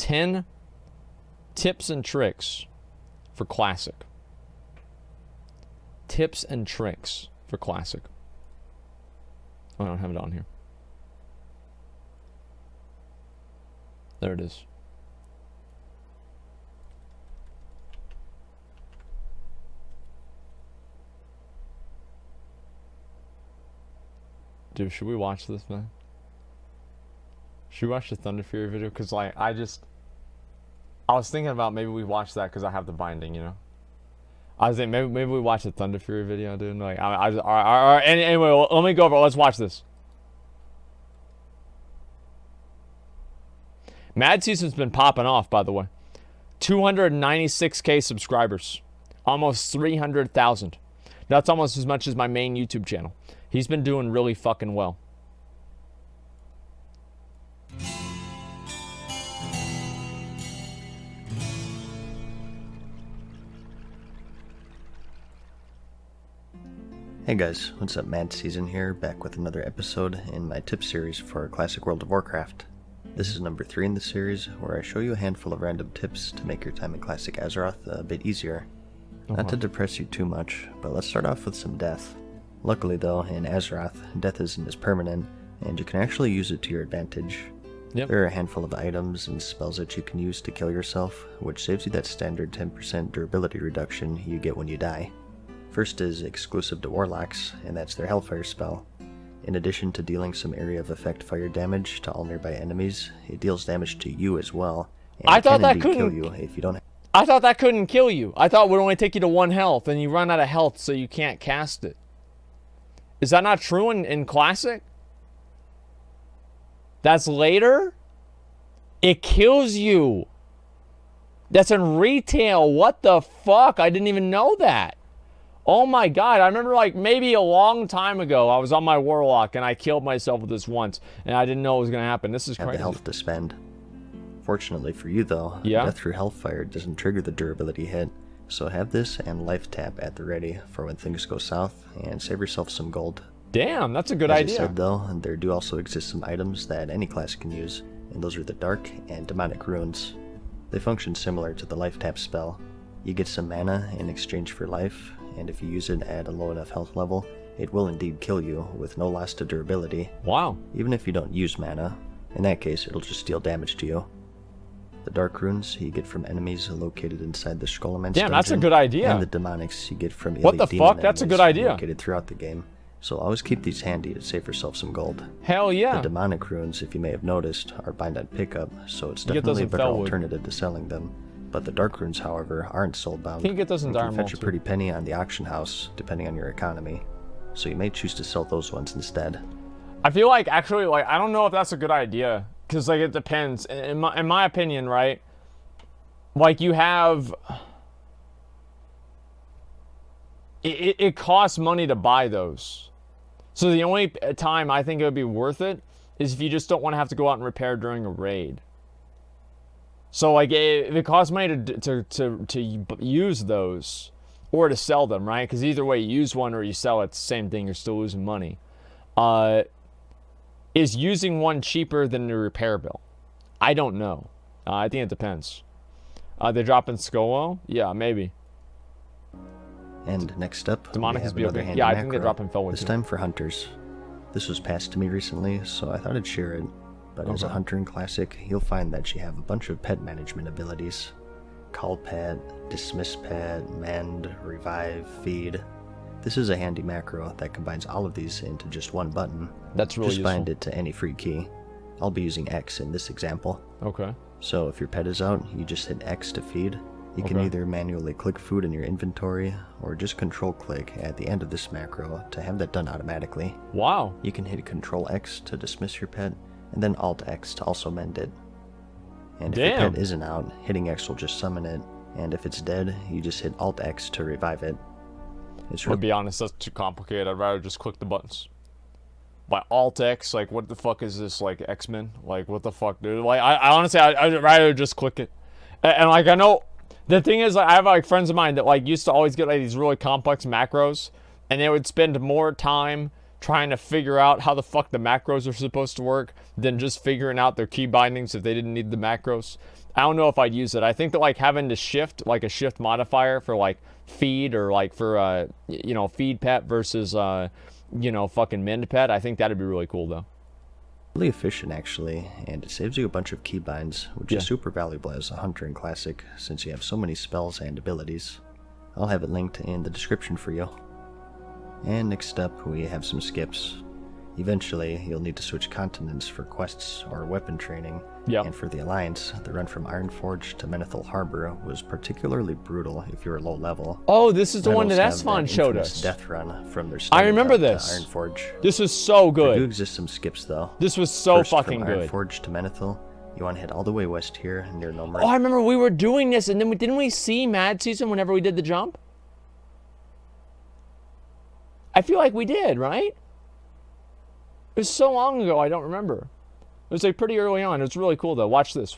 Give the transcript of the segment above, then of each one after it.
10 tips and tricks for Classic. Tips and tricks for Classic. Oh, I don't have it on here. There it is. Dude, should we watch this, man? Should we watch the Thunder Fury video? Because, like, I was thinking about maybe we watch that because I have the binding, you know? I was thinking maybe we watch the Thunder Fury video, dude. Like, all right. Anyway, let me go over. Let's watch this. Mad Season's been popping off, by the way. 296K subscribers. Almost 300,000. That's almost as much as my main YouTube channel. He's been doing really fucking well. Hey guys, what's up? Mad Season here, back with another episode in my tip series for Classic World of Warcraft. This is number 3 in the series, where I show you a handful of random tips to make your time in Classic Azeroth a bit easier. Not to depress you too much, but let's start off with some death. Luckily though, in Azeroth, death isn't as permanent, and you can actually use it to your advantage. Yep. There are a handful of items and spells that you can use to kill yourself, which saves you that standard 10% durability reduction you get when you die. First is exclusive to Warlocks, and that's their Hellfire spell. In addition to dealing some area of effect fire damage to all nearby enemies, it deals damage to you as well, and I thought can that indeed couldn't kill you if you don't. I thought that couldn't kill you. I thought it would only take you to 1 health, and you run out of health, so you can't cast it. Is that not true in Classic? That's later? It kills you. That's in retail. What the fuck? I didn't even know that. Oh my god. I remember like maybe a long time ago, I was on my Warlock, and I killed myself with this once, and I didn't know it was going to happen. This is crazy. Have the health to spend. Fortunately for you though, Death through Hellfire doesn't trigger the durability hit, so have this and Life Tap at the ready for when things go south, and save yourself some gold. Damn, that's a good As idea. I said though, there do also exist some items that any class can use, and those are the Dark and Demonic Runes. They function similar to the Life Tap spell. You get some mana in exchange for life, and if you use it at a low enough health level, it will indeed kill you with no loss to durability. Wow. Even if you don't use mana, in that case it'll just deal damage to you. The Dark Runes you get from enemies located inside the Skullman's Damn, that's a good idea. And the Demonics you get from What the demon fuck? That's a good enemies idea. located throughout the game. So always keep these handy to save yourself some gold. Hell yeah. The Demonic Runes, if you may have noticed, are bind on pickup, so it's You get those definitely a in better Felwood. alternative to selling them. But the Dark Runes, however, aren't soulbound. You can get those in You can Dire fetch a Maul, pretty penny on the auction house, depending on your economy. So you may choose to sell those ones instead. I feel like actually, like, I don't know if that's a good idea, because like it depends. In my opinion, right? Like you have, it costs money to buy those. So the only time I think it would be worth it is if you just don't want to have to go out and repair during a raid. So like if it costs money to use those or to sell them, right? Because either way, you use one or you sell it, it's the same thing. You're still losing money. Is using one cheaper than the repair bill? I don't know. I think it depends. They drop in Skolo? Yeah, maybe. And next up, Demonic we is have be another okay. handy Yeah, I think they macro, drop in Felwood this too. time for hunters. This was passed to me recently, so I thought I'd share it. But as a hunter in Classic, you'll find that you have a bunch of pet management abilities. Call pet, dismiss pet, mend, revive, feed. This is a handy macro that combines all of these into just one button. That's really just useful. bind it to any free key. I'll be using X in this example. Okay. So if your pet is out, you just hit X to feed. You can either manually click food in your inventory, or just control click at the end of this macro to have that done automatically. Wow. You can hit Control X to dismiss your pet, and then Alt X to also mend it. And if your pet isn't out, hitting X will just summon it, and if it's dead, you just hit Alt X to revive it. To be honest, that's too complicated. I'd rather just click the buttons. By Alt X, like what the fuck is this, like X-Men? Like what the fuck, dude? Like I honestly, I'd rather just click it. And like I know, the thing is, like, I have like friends of mine that like used to always get like these really complex macros, and they would spend more time trying to figure out how the fuck the macros are supposed to work than just figuring out their key bindings if they didn't need the macros. I don't know if I'd use it. I think that like having to shift, like a shift modifier for like feed or like for you know, feed pet versus you know, fucking mend pet, I think that'd be really cool though. Really efficient actually, and it saves you a bunch of keybinds, which is super valuable as a hunter in Classic since you have so many spells and abilities. I'll have it linked in the description for you. And next up we have some skips. Eventually you'll need to switch continents for quests or weapon training, and for the Alliance, the run from Ironforge to Menethil Harbor was particularly brutal if you were low level. Oh, this is the one that Esmon showed us. Death run from their I remember this. Ironforge. This was so good. There do exist some skips though. This was so First, fucking from good. Ironforge to Menethil, you want to head all the way west here near Nomad. Oh, I remember we were doing this, and then didn't we see Mad Season whenever we did the jump? I feel like we did, right? It was so long ago, I don't remember. It was like pretty early on. It's really cool though. Watch this.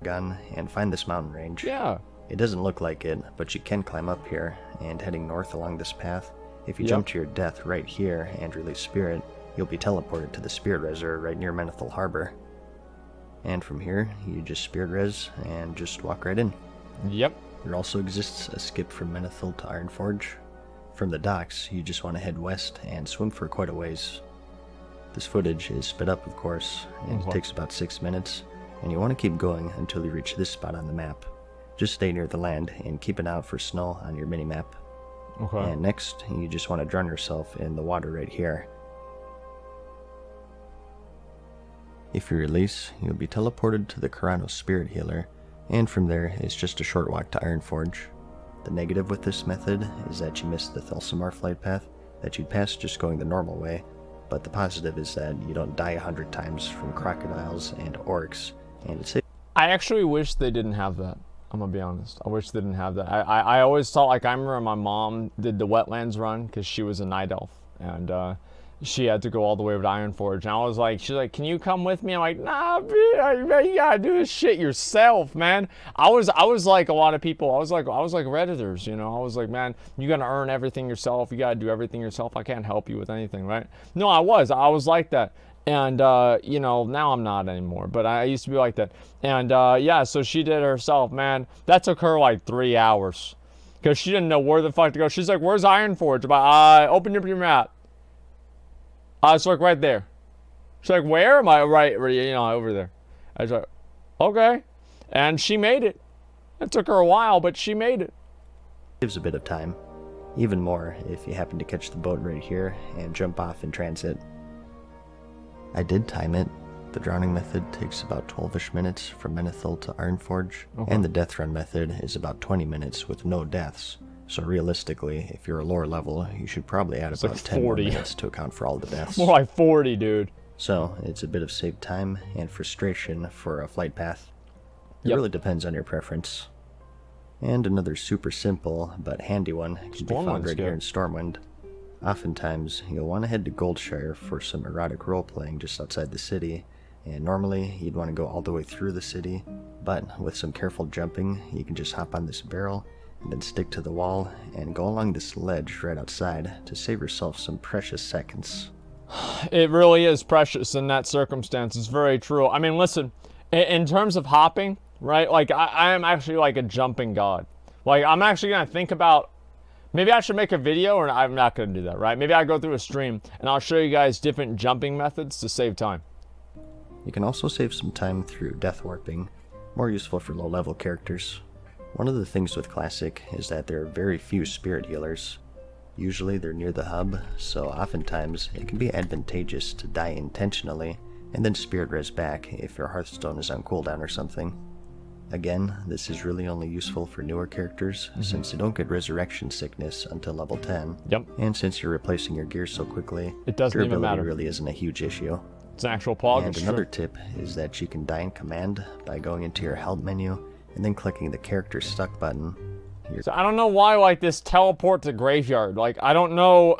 Gun and find this mountain range. Yeah. It doesn't look like it, but you can climb up here, and heading north along this path, if you jump to your death right here and release Spirit, you'll be teleported to the Spirit Reser right near Menethil Harbor. And from here, you just Spirit Res and just walk right in. Yep. There also exists a skip from Menethil to Ironforge. From the docks, you just want to head west and swim for quite a ways. This footage is sped up, of course, and it takes about 6 minutes, and you want to keep going until you reach this spot on the map. Just stay near the land and keep an eye out for snow on your mini-map. Okay. And next, you just want to drown yourself in the water right here. If you release, you'll be teleported to the Karanos Spirit Healer, and from there, it's just a short walk to Ironforge. The negative with this method is that you miss the Thelsamar flight path that you'd pass just going the normal way, but the positive is that you don't die 100 times from crocodiles and orcs, and it's... I actually wish they didn't have that. I'm gonna be honest. I wish they didn't have that. I always thought, like, I remember my mom did the wetlands run because she was a night elf, and she had to go all the way over to Ironforge, and I was like, she's like, can you come with me? I'm like, nah, man, you gotta do this shit yourself, man. I was like a lot of people. I was like Redditors, you know. I was like, man, you gotta earn everything yourself. You gotta do everything yourself. I can't help you with anything, right? No, I was like that. And, you know, now I'm not anymore, but I used to be like that. And, yeah, so she did it herself, man. That took her like 3 hours because she didn't know where the fuck to go. She's like, where's Ironforge? Open up your map. It's like right there. She's like, where am I? Right, you know, over there. I was like, okay. And she made it. It took her a while, but she made it. Gives a bit of time. Even more if you happen to catch the boat right here and jump off in transit. I did time it. The drowning method takes about 12-ish minutes from Menethil to Ironforge, and the death run method is about 20 minutes with no deaths. So realistically, if you're a lower level, you should probably add about like 10 more 40 minutes to account for all the deaths. More like 40, dude. So it's a bit of saved time and frustration for a flight path. It really depends on your preference. And another super simple but handy one can be found right here in Stormwind. Oftentimes, you'll want to head to Goldshire for some erotic role-playing just outside the city, and normally you'd want to go all the way through the city, but with some careful jumping, you can just hop on this barrel and then stick to the wall and go along this ledge right outside to save yourself some precious seconds. It really is precious in that circumstance. It's very true. I mean, listen, in terms of hopping, right, like I am actually like a jumping god. Like, I'm actually going to think about, maybe I should make a video, or I'm not going to do that, right? Maybe I go through a stream and I'll show you guys different jumping methods to save time. You can also save some time through death warping, more useful for low-level characters. One of the things with Classic is that there are very few spirit healers. Usually they're near the hub, so oftentimes it can be advantageous to die intentionally and then spirit res back if your Hearthstone is on cooldown or something. Again, this is really only useful for newer characters since they don't get resurrection sickness until level 10. And since you're replacing your gear so quickly, it doesn't even matter. Durability really isn't a huge issue. It's an actual pog. And another tip is that you can die in command by going into your help menu and then clicking the character stuck button. So I don't know why, like, this teleport to graveyard. Like, I don't know.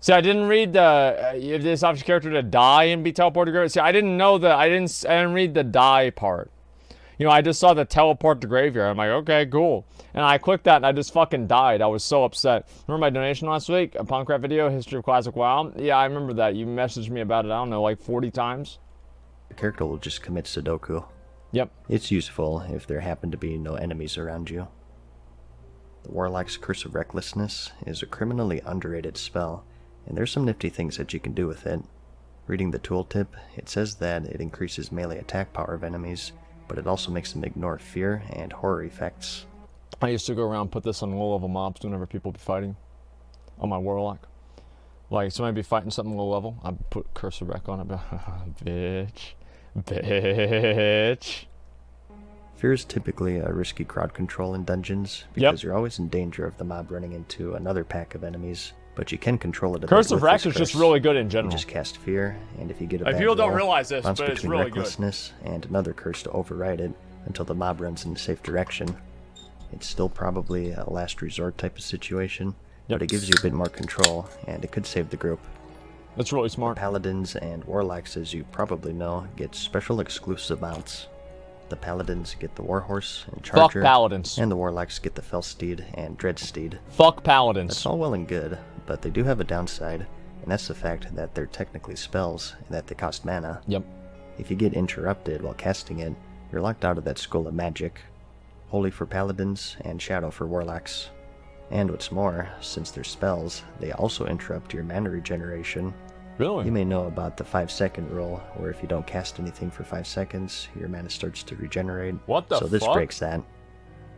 See, I didn't read the if this option character to die and be teleported to graveyard. See, I didn't know that. I didn't read the die part. You know, I just saw the teleport to graveyard. I'm like, okay, cool. And I clicked that and I just fucking died. I was so upset. Remember my donation last week? A Punkcraft video, History of Classic WoW? Yeah, I remember that. You messaged me about it, I don't know, like 40 times. The character will just commit Sudoku. Yep. It's useful if there happen to be no enemies around you. The Warlock's Curse of Recklessness is a criminally underrated spell, and there's some nifty things that you can do with it. Reading the tooltip, it says that it increases melee attack power of enemies, but it also makes them ignore fear and horror effects. I used to go around and put this on low-level mobs whenever people be fighting on my Warlock. Like, somebody be fighting something low-level, I'd put Curse of Wreck on it, but bitch. Bitch. Fear is typically a risky crowd control in dungeons, because you're always in danger of the mob running into another pack of enemies, but you can control it a bit. Curse of Wreck is just really good in general. You just cast fear, and if you get a bad people don't roll, realize this, bounce but it's between really good. recklessness and another curse to override it until the mob runs in a safe direction. It's still probably a last resort type of situation, but it gives you a bit more control, and it could save the group. That's really smart. Paladins and Warlocks, as you probably know, get special exclusive mounts. The Paladins get the Warhorse and Charger. Fuck Paladins. And the Warlocks get the Fellsteed and Dreadsteed. Fuck Paladins. That's all well and good, but they do have a downside, and that's the fact that they're technically spells and that they cost mana. Yep. If you get interrupted while casting it, you're locked out of that school of magic. Holy for Paladins and Shadow for Warlocks. And what's more, since they're spells, they also interrupt your mana regeneration. Really? You may know about the 5-second rule, where if you don't cast anything for 5 seconds, your mana starts to regenerate. What the So this fuck? breaks that.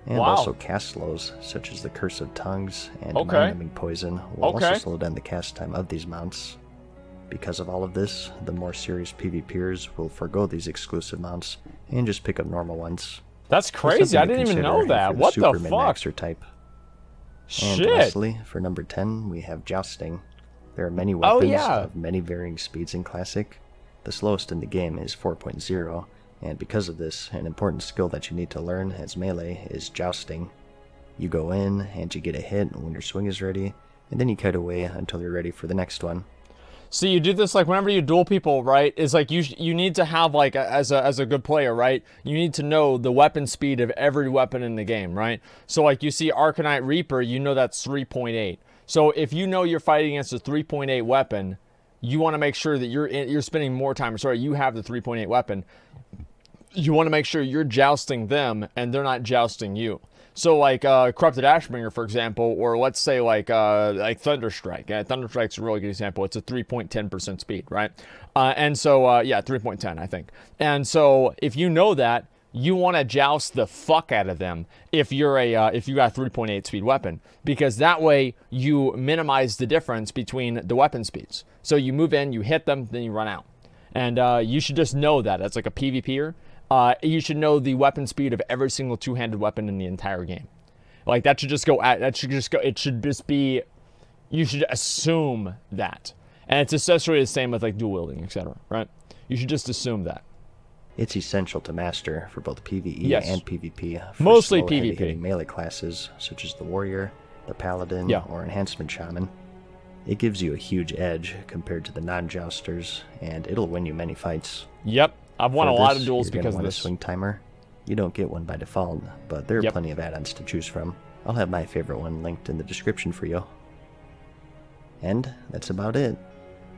And also cast slows, such as the Curse of Tongues and Mind-Numbing Poison, will also slow down the cast time of these mounts. Because of all of this, the more serious PvPers will forgo these exclusive mounts and just pick up normal ones. That's crazy, I didn't even know that. What the fuck? Type. Shit. And lastly, for number 10, we have Jousting. There are many weapons of many varying speeds in Classic. The slowest in the game is 4.0, and because of this, an important skill that you need to learn as melee is Jousting. You go in, and you get a hit when your swing is ready, and then you cut away until you're ready for the next one. So you do this like whenever you duel people, right? Is like you need to have like as a good player, right? You need to know the weapon speed of every weapon in the game, right? So like you see Arcanite Reaper, you know that's 3.8. So if you know you're fighting against a 3.8 weapon, you want to make sure that you're spending more time. Sorry, you have the 3.8 weapon. You want to make sure you're jousting them and they're not jousting you. So like Corrupted Ashbringer, for example, or let's say like Thunderstrike. Thunderstrike's a really good example. It's a 3.10% speed, right? And so yeah, 3.10 I think. And so if you know that, you want to joust the fuck out of them if you're if you got a 3.8 speed weapon, because that way you minimize the difference between the weapon speeds. So you move in, you hit them, then you run out. And you should just know that as like a PvPer. You should know the weapon speed of every single two-handed weapon in the entire game. Like that should just go at that should just go. It should just be. You should assume that, and it's essentially the same with like dual wielding, etc. Right? You should just assume that. It's essential to master for both PvE and PvP. For Mostly slow, PvP. heavy-hitting melee classes such as the Warrior, the Paladin, or Enhancement Shaman. It gives you a huge edge compared to the non-jousters, and it'll win you many fights. Yep, I've won a lot of duels because of this. Swing timer. You don't get one by default, but there are plenty of add-ons to choose from. I'll have my favorite one linked in the description for you. And that's about it.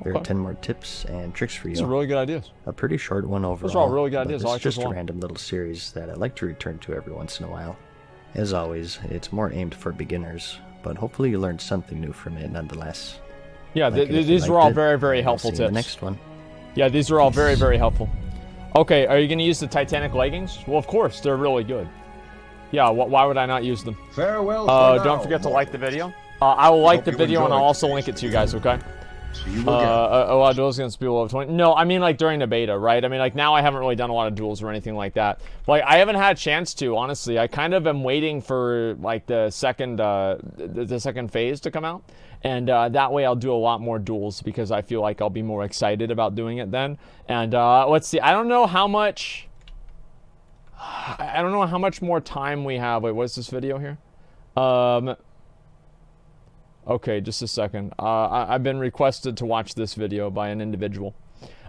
There are 10 more tips and tricks for you. These are really good ideas. A pretty short one overall. Those are all really good ideas. It's just a random little series that I like to return to every once in a while. As always, it's more aimed for beginners, but hopefully you learned something new from it nonetheless. Yeah, these were all very, very helpful tips. The next one. Yeah, these are all very, very helpful. Okay, are you going to use the Titanic leggings? Well, of course, they're really good. Yeah, why would I not use them? Farewell. Don't forget to like the video. I will like the video and I'll also link it to you guys, okay? A lot of duels against people over 20. No, I mean like during the beta, right? I mean like now I haven't really done a lot of duels or anything like that. Like I haven't had a chance to, honestly. I kind of am waiting for like the second phase to come out, and that way I'll do a lot more duels because I feel like I'll be more excited about doing it then. And let's see. I don't know how much more time we have. Wait, what's this video here? Okay, just a second. I've been requested to watch this video by an individual.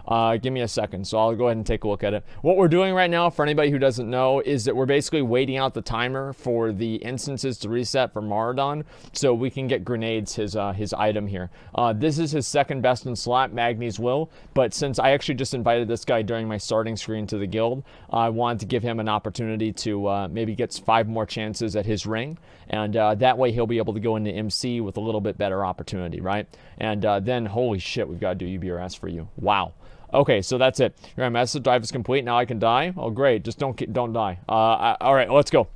Give me a second, so I'll go ahead and take a look at it. What we're doing right now, for anybody who doesn't know, is that we're basically waiting out the timer for the instances to reset for Maradon, so we can get Grenades, his item here. This is his second best in slot, Magni's Will, but since I actually just invited this guy during my starting screen to the guild, I wanted to give him an opportunity to maybe get 5 more chances at his ring, and that way he'll be able to go into MC with a little bit better opportunity, right? And then, holy shit, we've got to do UBRS for you. Wow. Okay, so that's it. Your master drive is complete. Now I can die. Oh, great. Just don't die. All right, let's go.